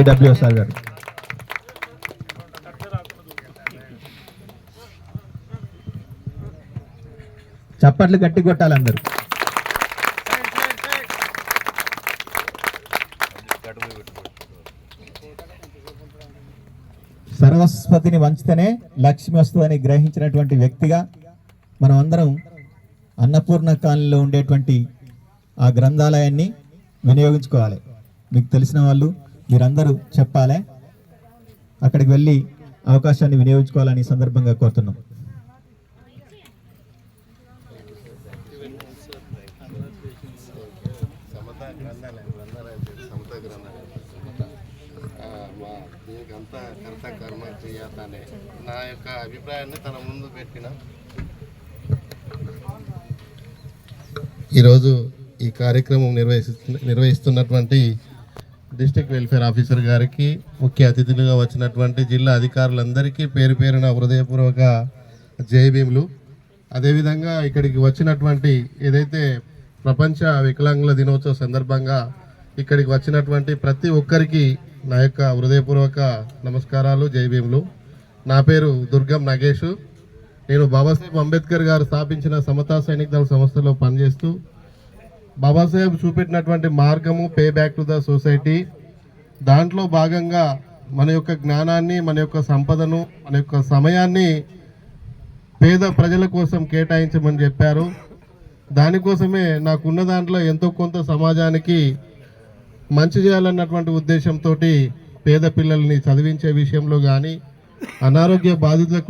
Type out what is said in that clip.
AWS sir గారు. చప్పట్లు గట్టి కొట్టాలి అందరూ. సరస్వతిని వంచితేనే లక్ష్మి వస్తుందని గ్రహించినటువంటి వ్యక్తిగా మనం అందరం అన్నపూర్ణ కాలనీలో ఉండేటువంటి ఆ గ్రంథాలయాన్ని వినియోగించుకోవాలి. మీకు తెలిసిన వాళ్ళు మీరందరూ చెప్పాలి, అక్కడికి వెళ్ళి అవకాశాన్ని వినియోగించుకోవాలని సందర్భంగా కోరుతున్నాం. దీనికంతా కర్త కర్మ చేయాలనే నా యొక్క అభిప్రాయాన్ని తన ముందు పెట్టిన ఈరోజు ఈ కార్యక్రమం నిర్వహిస్తున్నటువంటి డిస్ట్రిక్ట్ వెల్ఫేర్ ఆఫీసర్ గారికి, ముఖ్య అతిథులుగా వచ్చినటువంటి జిల్లా అధికారులందరికీ పేరు పేరున హృదయపూర్వక జై భీములు. అదేవిధంగా ఇక్కడికి వచ్చినటువంటి ఏదైతే ప్రపంచ వికలాంగుల దినోత్సవ సందర్భంగా ఇక్కడికి వచ్చినటువంటి ప్రతి ఒక్కరికి నా యొక్క హృదయపూర్వక నమస్కారాలు, జై భీములు. నా పేరు దుర్గం నగేష్. నేను బాబాసాహెబ్ అంబేద్కర్ గారు స్థాపించిన సమతా సైనిక దళ సంస్థలో పనిచేస్తూ బాబాసాహెబ్ చూపెట్టినటువంటి మార్గము pay back to the society, దాంట్లో భాగంగా మన యొక్క జ్ఞానాన్ని, మన యొక్క సంపదను, మన యొక్క సమయాన్ని పేద ప్రజల కోసం కేటాయించమని చెప్పారు. దానికోసమే నాకున్న దాంట్లో ఎంతో కొంత సమాజానికి మంచి చేయాలన్నటువంటి ఉద్దేశంతో పేద పిల్లల్ని చదివించే విషయంలో కానీ, అనారోగ్య బాధితులకు